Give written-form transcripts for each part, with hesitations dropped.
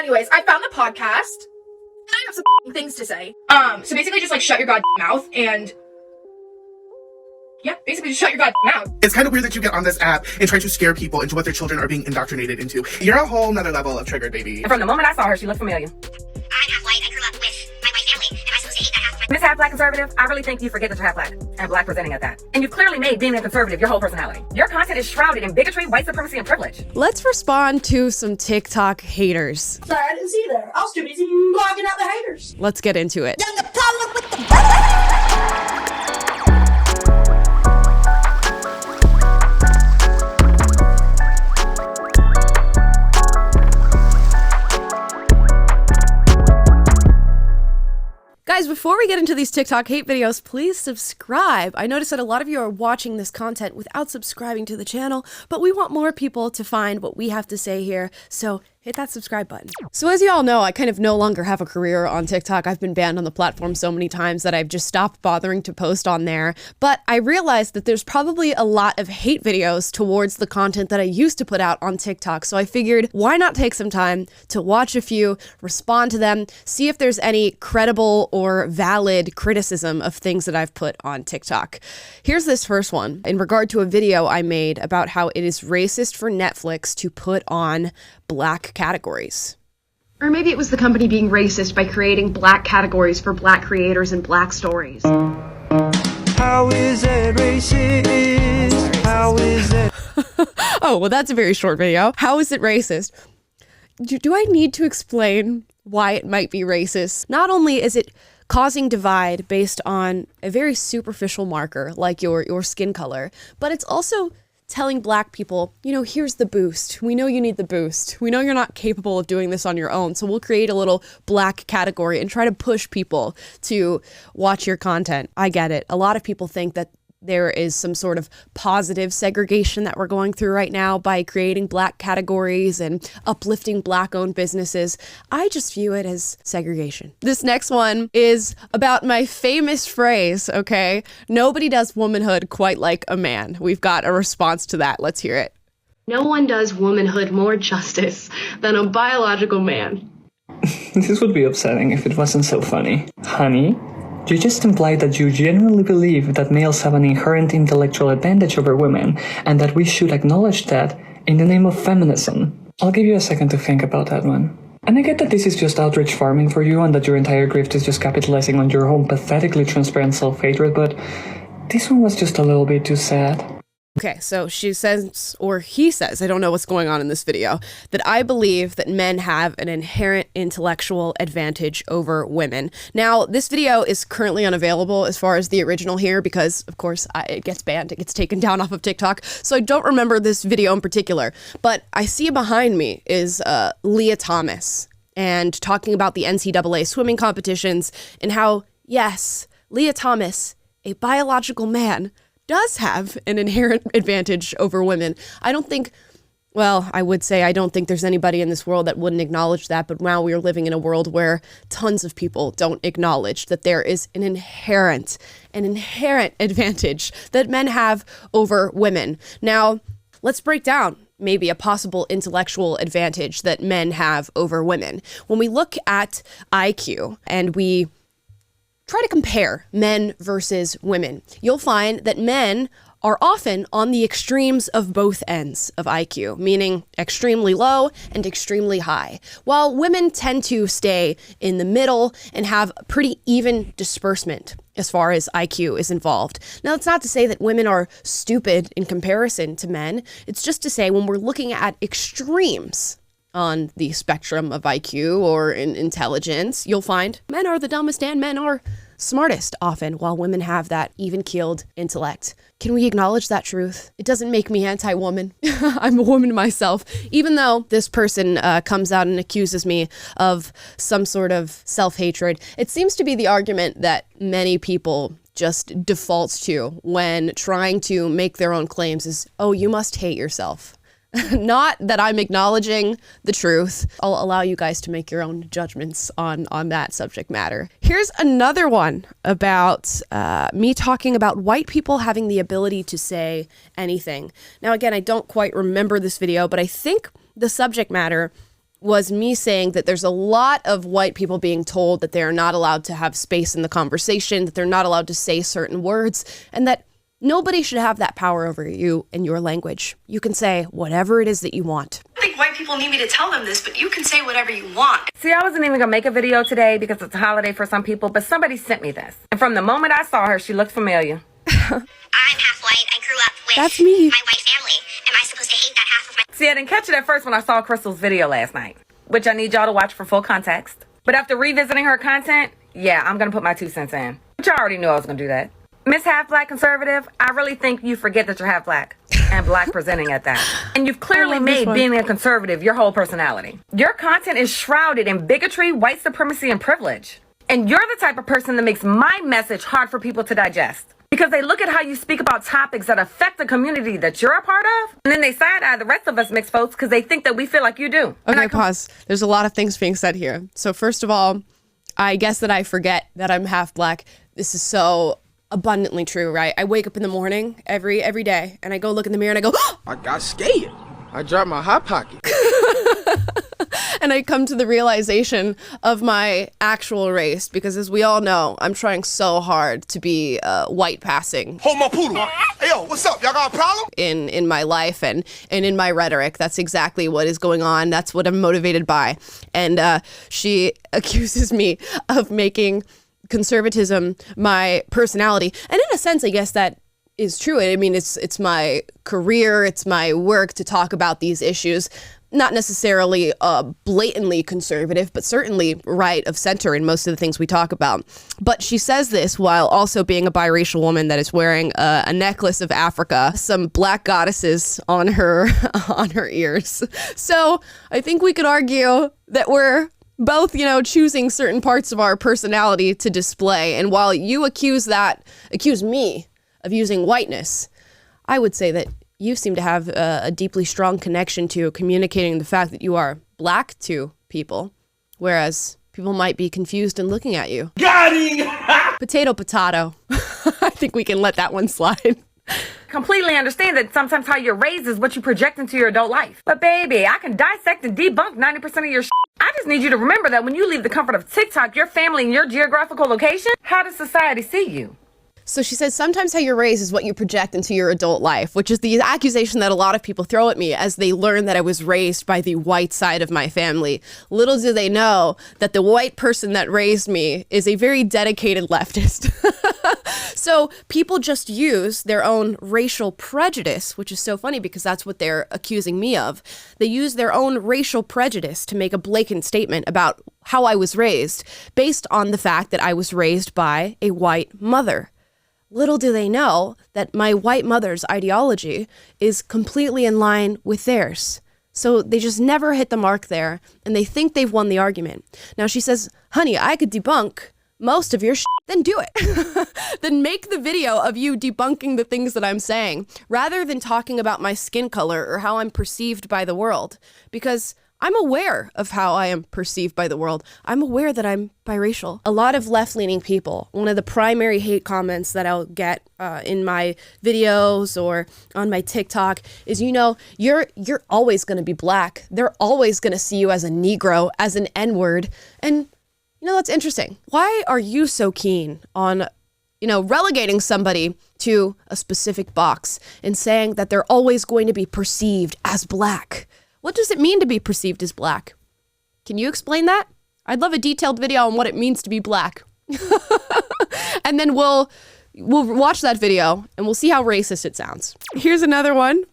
anyways, I found the podcast, and I have some things to say. So basically just, like, shut your mouth, and yeah, basically just shut your mouth. It's kind of weird that you get on this app and try to scare people into what their children are being indoctrinated into. You're a whole nother level of triggered, baby. And from the moment I saw her, she looked familiar. I'm half white. I grew up with my white family. Am I supposed to hate that half? Miss Half Black Conservative, I really think you forget that you're half black, and black presenting at that. And you've clearly made being a conservative your whole personality. Your content is shrouded in bigotry, white supremacy, and privilege. Let's respond to some TikTok haters. Sorry, I didn't see you there. I was too busy blocking out the haters. Let's get into it. The problem with the Guys, before we get into these TikTok hate videos, please subscribe. I noticed that a lot of you are watching this content without subscribing to the channel, but we want more people to find what we have to say here, so hit that subscribe button. So as you all know, I kind of no longer have a career on TikTok. I've been banned on the platform so many times that I've just stopped bothering to post on there. But I realized that there's probably a lot of hate videos towards the content that I used to put out on TikTok. So I figured, why not take some time to watch a few, respond to them, see if there's any credible or valid criticism of things that I've put on TikTok. Here's this first one in regard to a video I made about how it is racist for Netflix to put on black categories. Or maybe it was the company being racist by creating black categories for black creators and black stories. How is it racist? How is it? Oh, well, that's a very short video. How is it racist? Do I need to explain why it might be racist? Not only is it causing divide based on a very superficial marker like your skin color, but it's also telling black people, you know, here's the boost. We know you need the boost. We know you're not capable of doing this on your own. So we'll create a little black category and try to push people to watch your content. I get it. A lot of people think that there is some sort of positive segregation that we're going through right now by creating black categories and uplifting black-owned businesses. I just view it as segregation. This next one is about my famous phrase, okay? Nobody does womanhood quite like a man. We've got a response to that. Let's hear it. No one does womanhood more justice than a biological man. This would be upsetting if it wasn't so funny. Honey, you just implied that you genuinely believe that males have an inherent intellectual advantage over women, and that we should acknowledge that in the name of feminism. I'll give you a second to think about that one. And I get that this is just outrage farming for you, and that your entire grift is just capitalizing on your own pathetically transparent self-hatred, but this one was just a little bit too sad. Okay, so she says, or he says, I don't know what's going on in this video, that I believe that men have an inherent intellectual advantage over women. Now, this video is currently unavailable as far as the original here because, of course, it gets banned, it gets taken down off of TikTok, so I don't remember this video in particular. But I see behind me is Leah Thomas, and talking about the NCAA swimming competitions and how, yes, Leah Thomas, a biological man, does have an inherent advantage over women. I don't think, well, I would say I don't think there's anybody in this world that wouldn't acknowledge that, but now we are living in a world where tons of people don't acknowledge that there is an inherent advantage that men have over women. Now, let's break down maybe a possible intellectual advantage that men have over women. When we look at IQ and we try to compare men versus women, you'll find that men are often on the extremes of both ends of IQ, meaning extremely low and extremely high, while women tend to stay in the middle and have pretty even disbursement as far as IQ is involved. Now, that's not to say that women are stupid in comparison to men. It's just to say when we're looking at extremes on the spectrum of IQ or in intelligence, you'll find men are the dumbest and men are smartest often, while women have that even-keeled intellect. Can we acknowledge that truth? It doesn't make me anti-woman. I'm a woman myself. Even though this person comes out and accuses me of some sort of self-hatred, it seems to be the argument that many people just defaults to when trying to make their own claims is, oh, you must hate yourself. Not that I'm acknowledging the truth. I'll allow you guys to make your own judgments on that subject matter. Here's another one about me talking about white people having the ability to say anything. Now, again, I don't quite remember this video, but I think the subject matter was me saying that there's a lot of white people being told that they're not allowed to have space in the conversation, that they're not allowed to say certain words, and that nobody should have that power over you and your language. You can say whatever it is that you want. I think white people need me to tell them this, but you can say whatever you want. See, I wasn't even gonna make a video today because it's a holiday for some people, but somebody sent me this. And from the moment I saw her, she looked familiar. I'm half white. I grew up with That's me. my white family. Am I supposed to hate that half of my... See, I didn't catch it at first when I saw Crystal's video last night, which I need y'all to watch for full context. But after revisiting her content, yeah, I'm gonna put my 2 cents in. But y'all already knew I was gonna do that. Miss Half Black Conservative, I really think you forget that you're half black and black presenting at that. And you've clearly made being a conservative your whole personality. Your content is shrouded in bigotry, white supremacy, and privilege. And you're the type of person that makes my message hard for people to digest. Because they look at how you speak about topics that affect the community that you're a part of, and then they side-eye the rest of us mixed folks because they think that we feel like you do. Okay, pause. There's a lot of things being said here. So first of all, I guess that I forget that I'm half black. This is so abundantly true, right? I wake up in the morning every day and I go look in the mirror and I go, oh! I got scared. I dropped my hot pocket. And I come to the realization of my actual race because, as we all know, I'm trying so hard to be white passing. Hold my poodle. Hey, yo, what's up? Y'all got a problem? In my life and in my rhetoric. That's exactly what is going on. That's what I'm motivated by. And she accuses me of making conservatism my personality. And in a sense, I guess that is true. I mean, it's my career, it's my work to talk about these issues. Not necessarily blatantly conservative, but certainly right of center in most of the things we talk about. But she says this while also being a biracial woman that is wearing a necklace of Africa, some black goddesses on her ears. So I think we could argue that we're both, choosing certain parts of our personality to display. And while you accuse me of using whiteness, I would say that you seem to have a deeply strong connection to communicating the fact that you are black to people, whereas people might be confused in looking at you. Got him! Potato, potato. I think we can let that one slide. Completely understand that sometimes how you're raised is what you project into your adult life. But baby, I can dissect and debunk 90% of your shit. I just need you to remember that when you leave the comfort of TikTok, your family, and your geographical location, how does society see you? So she says sometimes how you're raised is what you project into your adult life, which is the accusation that a lot of people throw at me as they learn that I was raised by the white side of my family. Little do they know that the white person that raised me is a very dedicated leftist. So people just use their own racial prejudice, which is so funny because that's what they're accusing me of. They use their own racial prejudice to make a blatant statement about how I was raised based on the fact that I was raised by a white mother. Little do they know that my white mother's ideology is completely in line with theirs. So they just never hit the mark there, and they think they've won the argument. Now she says, honey, I could debunk most of your shit, then do it. Then make the video of you debunking the things that I'm saying, rather than talking about my skin color or how I'm perceived by the world. Because I'm aware of how I am perceived by the world. I'm aware that I'm biracial. A lot of left-leaning people, one of the primary hate comments that I'll get in my videos or on my TikTok is, you're always going to be black. They're always going to see you as a Negro, as an N-word. And, that's interesting. Why are you so keen on, relegating somebody to a specific box and saying that they're always going to be perceived as black? What does it mean to be perceived as black? Can you explain that? I'd love a detailed video on what it means to be black. And then we'll watch that video and we'll see how racist it sounds. Here's another one.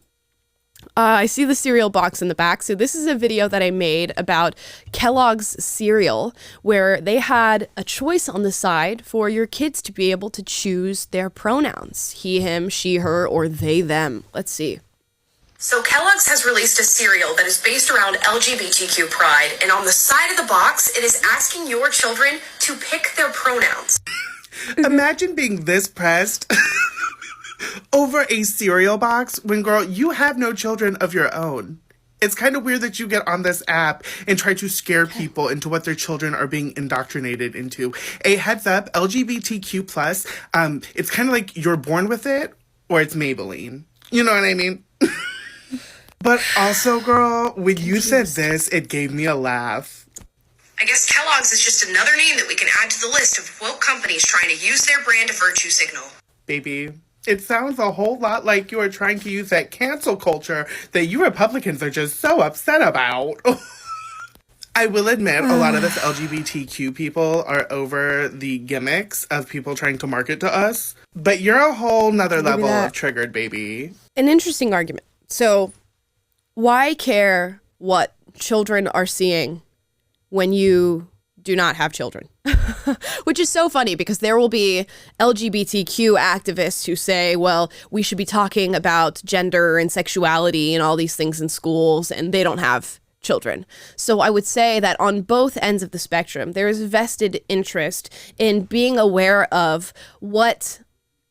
I see the cereal box in the back. So this is a video that I made about Kellogg's cereal, where they had a choice on the side for your kids to be able to choose their pronouns. He, him, she, her, or they, them. Let's see. So Kellogg's has released a cereal that is based around LGBTQ pride, and on the side of the box, it is asking your children to pick their pronouns. Imagine being this pressed over a cereal box when, girl, you have no children of your own. It's kind of weird that you get on this app and try to scare people into what their children are being indoctrinated into. A heads up, LGBTQ+, it's kind of like you're born with it or it's Maybelline. You know what I mean? But also, girl, when you said this, it gave me a laugh. I guess Kellogg's is just another name that we can add to the list of woke companies trying to use their brand to virtue signal. Baby, it sounds a whole lot like you are trying to use that cancel culture that you Republicans are just so upset about. I will admit, a lot of us LGBTQ people are over the gimmicks of people trying to market to us. But you're a whole nother level of triggered, baby. An interesting argument. So, why care what children are seeing when you do not have children? Which is so funny because there will be LGBTQ activists who say, well, we should be talking about gender and sexuality and all these things in schools, and they don't have children. So I would say that on both ends of the spectrum, there is vested interest in being aware of what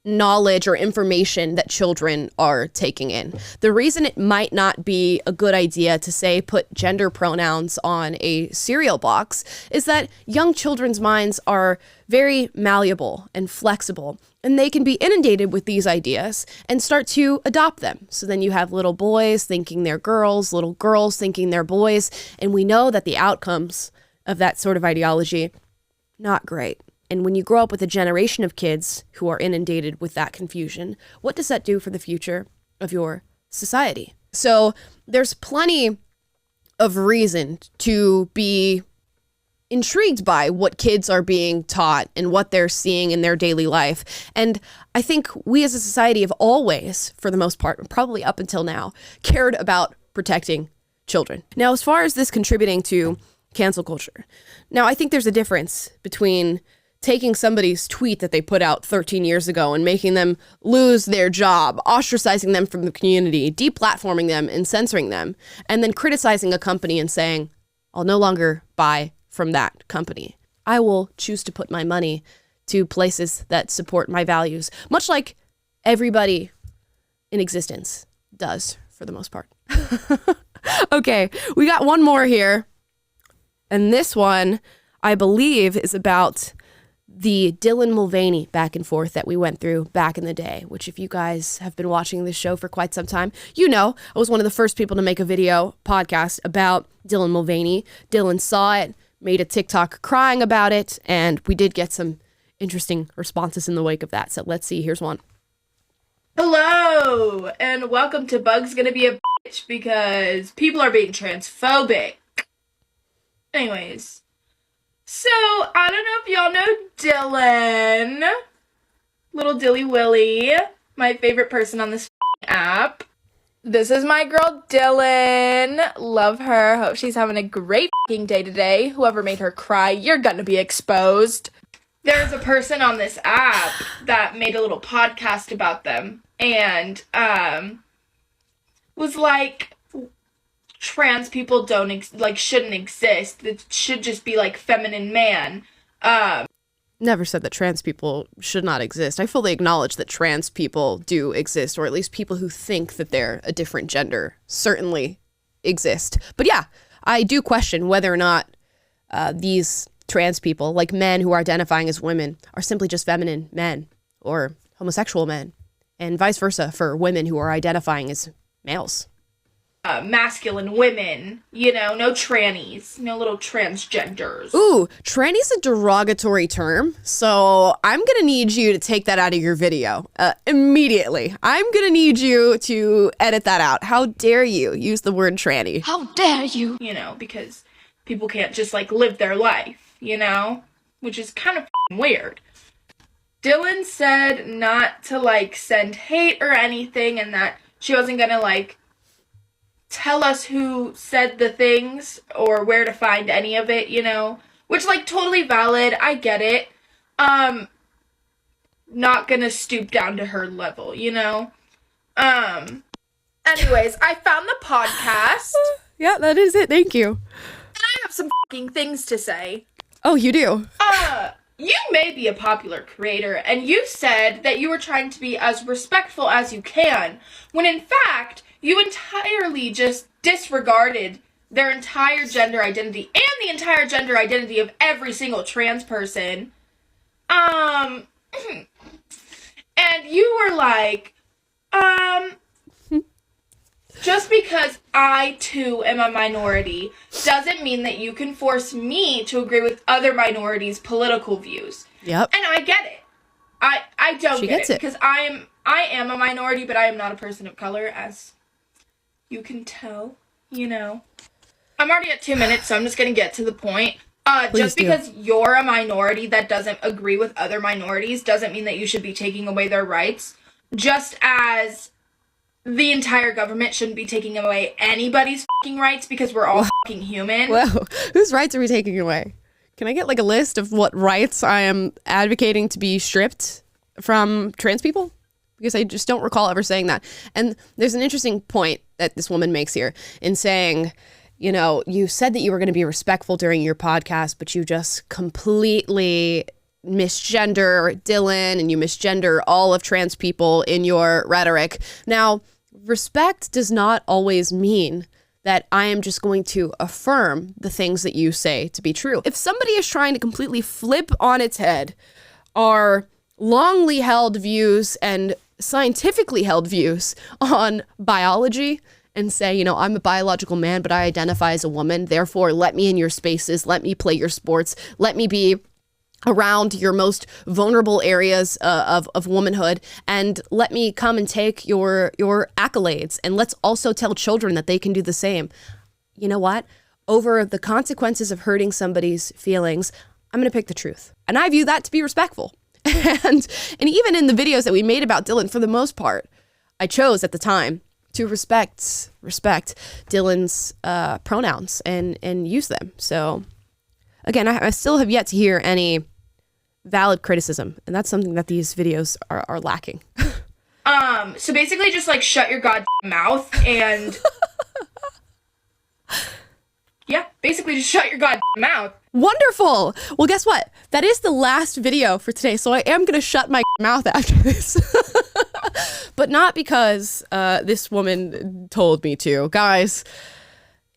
knowledge or information that children are taking in. The reason it might not be a good idea to say put gender pronouns on a cereal box is that young children's minds are very malleable and flexible, and they can be inundated with these ideas and start to adopt them. So then you have little boys thinking they're girls, little girls thinking they're boys, and we know that the outcomes of that sort of ideology, not great. And when you grow up with a generation of kids who are inundated with that confusion, what does that do for the future of your society? So there's plenty of reason to be intrigued by what kids are being taught and what they're seeing in their daily life. And I think we as a society have always, for the most part, probably up until now, cared about protecting children. Now, as far as this contributing to cancel culture, now I think there's a difference between taking somebody's tweet that they put out 13 years ago and making them lose their job, ostracizing them from the community, deplatforming them and censoring them, and then criticizing a company and saying, I'll no longer buy from that company. I will choose to put my money to places that support my values, much like everybody in existence does for the most part. Okay, we got one more here. And this one, I believe, is about the Dylan Mulvaney back and forth that we went through back in the day, which if you guys have been watching this show for quite some time, you know I was one of the first people to make a video podcast about Dylan Mulvaney. Dylan saw it, made a TikTok crying about it, and we did get some interesting responses in the wake of that. So let's see, here's one. Hello, and welcome to Bug's Gonna Be a Bitch because people are being transphobic. Anyways. So, I don't know if y'all know Dylan. Little Dilly Willy. My favorite person on this app. This is my girl Dylan. Love her. Hope she's having a great day today. Whoever made her cry, you're gonna be exposed. There's a person on this app that made a little podcast about them. And, was like, trans people shouldn't exist. It should just be like feminine man. Never said that trans people should not exist. I fully acknowledge that trans people do exist, or at least people who think that they're a different gender certainly exist. But yeah, I do question whether or not these trans people, like men who are identifying as women, are simply just feminine men or homosexual men, and vice versa for women who are identifying as males. Masculine women, no trannies, no little transgenders. Ooh, tranny's a derogatory term, so I'm gonna need you to take that out of your video immediately. I'm gonna need you to edit that out. How dare you use the word tranny? How dare you? Because people can't just live their life, which is kind of weird. Dylan said not to send hate or anything, and that she wasn't gonna tell us who said the things or where to find any of it, which totally valid. I get it. Not gonna stoop down to her level, anyways, I found the podcast. Yeah, that is it. Thank you. And I have some things to say. Oh, you do? You may be a popular creator, and you said that you were trying to be as respectful as you can, when in fact, you entirely just disregarded their entire gender identity and the entire gender identity of every single trans person. And you were like, Just because I, too, am a minority doesn't mean that you can force me to agree with other minorities' political views. Yep. And I get it. I don't She get gets it. it. Because I am a minority, but I am not a person of color, as you can tell, you know. I'm already at 2 minutes, so I'm just going to get to the point. Just because you're a minority that doesn't agree with other minorities doesn't mean that you should be taking away their rights. Just as the entire government shouldn't be taking away anybody's fucking rights because we're all fucking human. Whoa, whose rights are we taking away? Can I get like a list of what rights I am advocating to be stripped from trans people? Because I just don't recall ever saying that. And there's an interesting point that this woman makes here in saying, you know, you said that you were going to be respectful during your podcast, but you just completely misgender Dylan and you misgender all of trans people in your rhetoric. Now, respect does not always mean that I am just going to affirm the things that you say to be true. If somebody is trying to completely flip on its head our longly held views and scientifically held views on biology and say, you know, I'm a biological man, but I identify as a woman. Therefore, let me in your spaces. Let me play your sports. Let me be around your most vulnerable areas of womanhood, and let me come and take your accolades, and let's also tell children that they can do the same. You know what? Over the consequences of hurting somebody's feelings, I'm going to pick the truth. And I view that to be respectful. And even in the videos that we made about Dylan, for the most part, I chose at the time to respect Dylan's pronouns and use them. So again, I still have yet to hear any valid criticism, and that's something that these videos are lacking. So basically just, like, shut your goddamn mouth and... yeah, basically just shut your goddamn mouth. Wonderful! Well, guess what? That is the last video for today, so I am going to shut my mouth after this. But not because this woman told me to. Guys,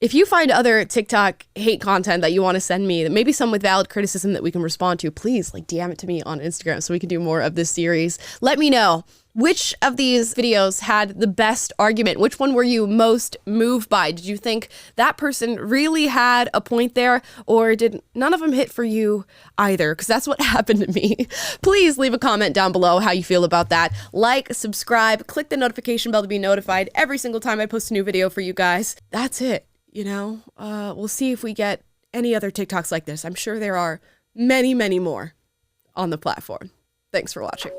if you find other TikTok hate content that you want to send me, maybe some with valid criticism that we can respond to, please, like, DM it to me on Instagram so we can do more of this series. Let me know which of these videos had the best argument. Which one were you most moved by? Did you think that person really had a point there, or did none of them hit for you either? Because that's what happened to me. Please leave a comment down below how you feel about that. Like, subscribe, click the notification bell to be notified every single time I post a new video for you guys. That's it. You know, we'll see if we get any other TikToks like this. I'm sure there are many, many more on the platform. Thanks for watching.